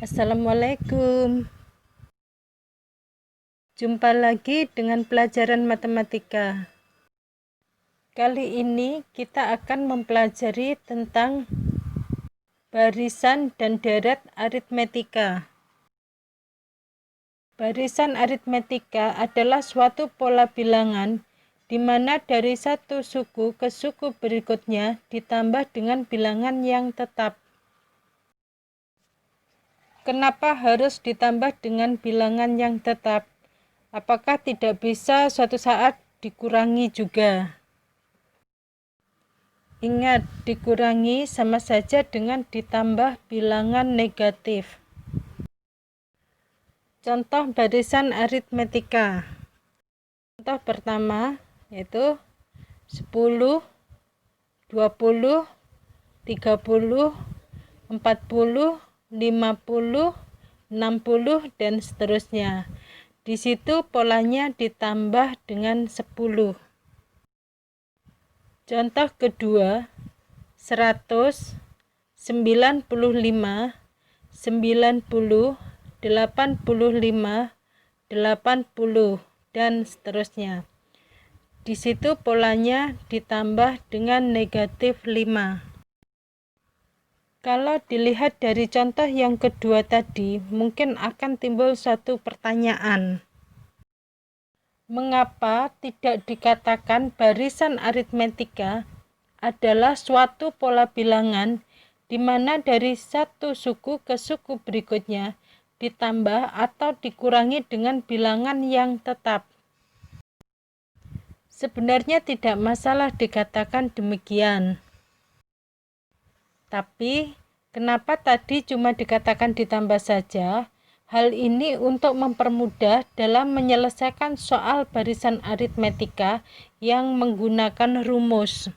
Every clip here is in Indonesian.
Assalamualaikum. Jumpa lagi dengan pelajaran matematika. Kali ini kita akan mempelajari tentang barisan dan deret aritmetika. Barisan aritmetika adalah suatu pola bilangan di mana dari satu suku ke suku berikutnya ditambah dengan bilangan yang tetap. Kenapa harus ditambah dengan bilangan yang tetap? Apakah tidak bisa suatu saat dikurangi juga? Ingat, dikurangi sama saja dengan ditambah bilangan negatif. Contoh barisan aritmetika. Contoh pertama yaitu 10, 20, 30, 40, 50, 60, dan seterusnya. Di situ polanya ditambah dengan 10. Contoh kedua, 100, 95, 90, 85, 80, dan seterusnya. Di situ polanya ditambah dengan negatif 5. Kalau dilihat dari contoh yang kedua tadi, mungkin akan timbul suatu pertanyaan. Mengapa tidak dikatakan barisan aritmetika adalah suatu pola bilangan di mana dari satu suku ke suku berikutnya ditambah atau dikurangi dengan bilangan yang tetap? Sebenarnya tidak masalah dikatakan demikian. Tapi, kenapa tadi cuma dikatakan ditambah saja? Hal ini untuk mempermudah dalam menyelesaikan soal barisan aritmetika yang menggunakan rumus.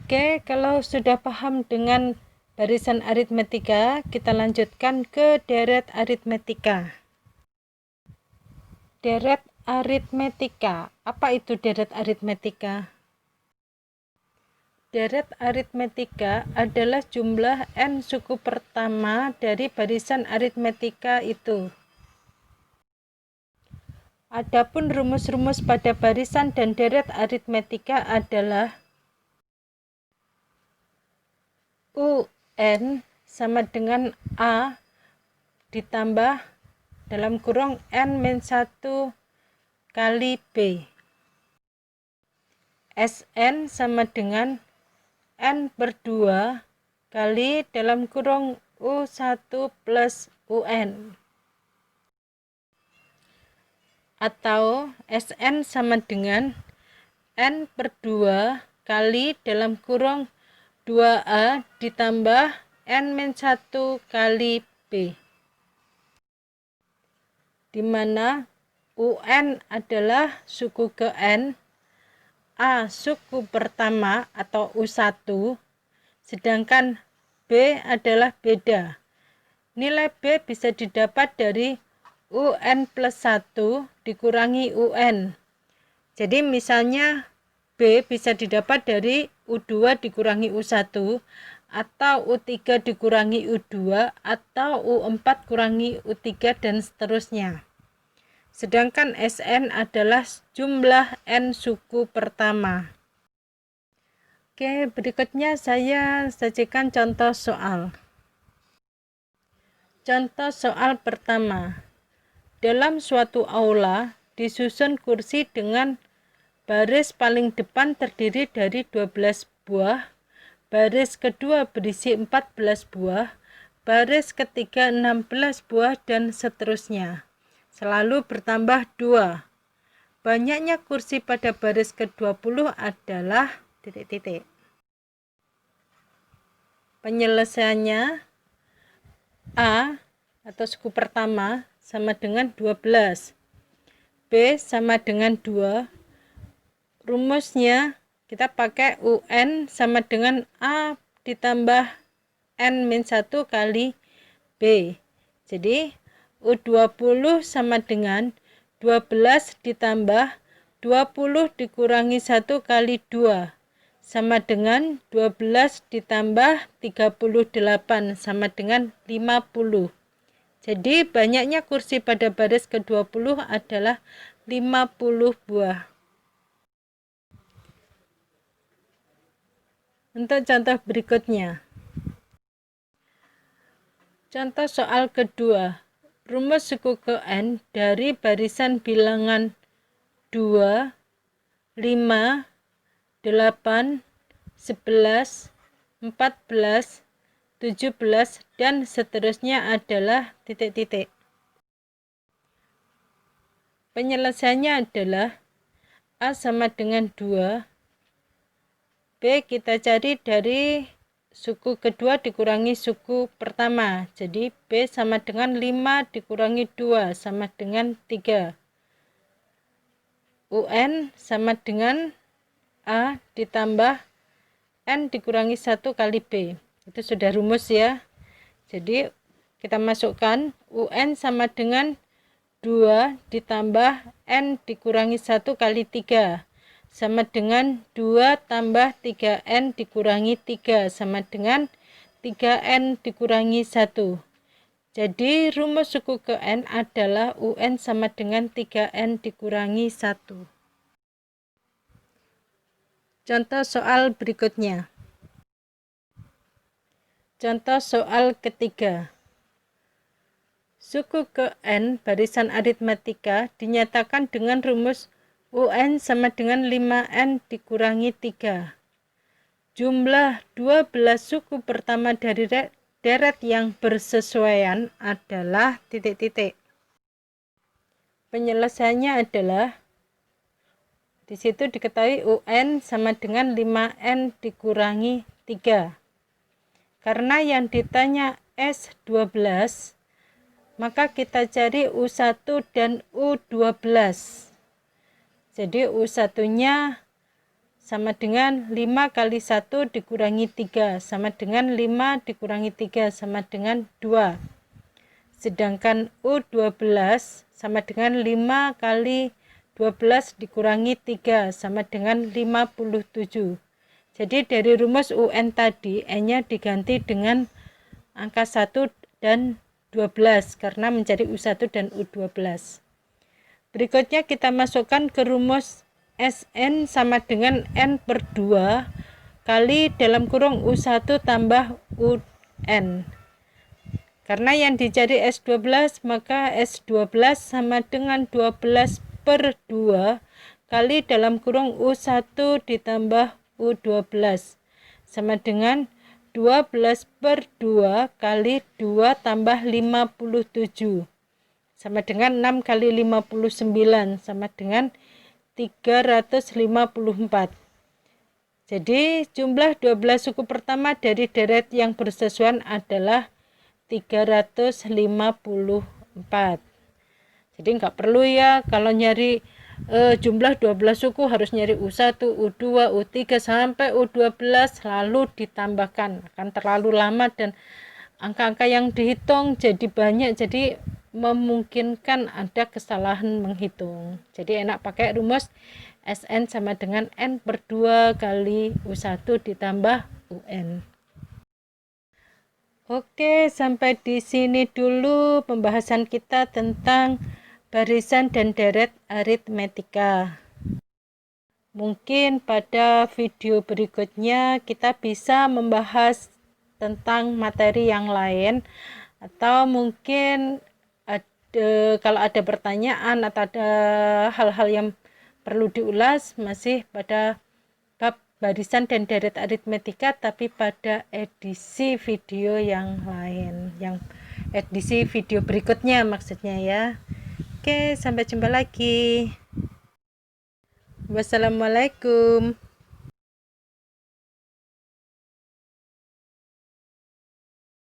Oke, kalau sudah paham dengan barisan aritmetika, kita lanjutkan ke deret aritmetika. Deret aritmetika. Apa itu deret aritmetika? Deret aritmetika adalah jumlah n suku pertama dari barisan aritmetika itu. Adapun rumus-rumus pada barisan dan deret aritmetika adalah UN sama dengan A ditambah dalam kurung n-1 kali B. SN sama dengan n/2 kali dalam kurung U1 plus UN. Atau SN sama dengan n/2 kali dalam kurung 2A ditambah n-1 kali B. Di mana UN adalah suku ke N, A suku pertama atau U1, sedangkan B adalah beda. Nilai B bisa didapat dari UN plus 1 dikurangi UN. Jadi misalnya B bisa didapat dari U2 dikurangi U1, atau U3 dikurangi U2, atau U4 kurangi U3, dan seterusnya. Sedangkan SN adalah jumlah N suku pertama. Oke, berikutnya saya sajikan contoh soal. Contoh soal pertama. Dalam suatu aula disusun kursi dengan baris paling depan terdiri dari 12 buah, baris kedua berisi 14 buah, baris ketiga 16 buah, dan seterusnya. Selalu bertambah 2. Banyaknya kursi pada baris ke-20 adalah ... Penyelesaiannya A atau suku pertama sama dengan 12. B sama dengan 2. Rumusnya kita pakai UN sama dengan A ditambah N-1 kali B. Jadi U20 sama dengan 12 ditambah 20 dikurangi 1 kali 2. sama dengan 12 ditambah 38 sama dengan 50. Jadi banyaknya kursi pada baris ke-20 adalah 50 buah. Untuk contoh berikutnya. Contoh soal kedua. Rumus suku ke N dari barisan bilangan 2, 5, 8, 11, 14, 17, dan seterusnya adalah titik-titik. Penyelesaiannya adalah A sama dengan 2, B kita cari dari suku kedua dikurangi suku pertama. Jadi B sama dengan 5 dikurangi 2 sama dengan 3. UN sama dengan A ditambah N dikurangi 1 kali B. Itu sudah rumus ya. Jadi kita masukkan UN sama dengan 2 ditambah N dikurangi 1 kali 3 sama dengan 2 tambah 3N dikurangi 3 sama dengan 3N dikurangi 1. Jadi rumus suku ke N adalah UN sama dengan 3N dikurangi 1. Contoh soal berikutnya. Contoh soal ketiga. Suku ke N barisan aritmatika dinyatakan dengan rumus UN sama dengan 5N dikurangi 3. Jumlah 12 suku pertama dari deret yang bersesuaian adalah titik-titik. Penyelesaiannya adalah di situ diketahui UN sama dengan 5N dikurangi 3. Karena yang ditanya S12, maka kita cari U1 dan U12. Jadi U1-nya sama dengan 5 kali 1 dikurangi 3 sama dengan 5 dikurangi 3 sama dengan 2. Sedangkan U12 sama dengan 5 kali 12 dikurangi 3 sama dengan 57. Jadi dari rumus UN tadi N-nya diganti dengan angka 1 dan 12 karena mencari U1 dan U12. Berikutnya kita masukkan ke rumus SN sama dengan N per 2 kali dalam kurung U1 tambah UN. Karena yang dicari S12, maka S12 sama dengan 12 per 2 kali dalam kurung U1 ditambah U12 sama dengan 12 per 2 kali 2 tambah 57 sama dengan 6 kali 59 sama dengan 354. Jadi jumlah 12 suku pertama dari deret yang bersesuaian adalah 354. Jadi nggak perlu ya kalau nyari jumlah 12 suku harus nyari U1, U2, U3 sampai U12 lalu ditambahkan. Akan terlalu lama dan angka-angka yang dihitung jadi banyak, jadi memungkinkan ada kesalahan menghitung. Jadi enak pakai rumus SN sama dengan N per 2 kali U1 ditambah UN. Oke, sampai di sini dulu pembahasan kita tentang barisan dan deret aritmetika. Mungkin pada video berikutnya kita bisa membahas tentang materi yang lain, atau mungkin kalau ada pertanyaan atau ada hal-hal yang perlu diulas masih pada bab barisan dan deret aritmetika, tapi pada edisi video yang lain, yang edisi video berikutnya maksudnya ya. Oke, sampai jumpa lagi. Wassalamualaikum.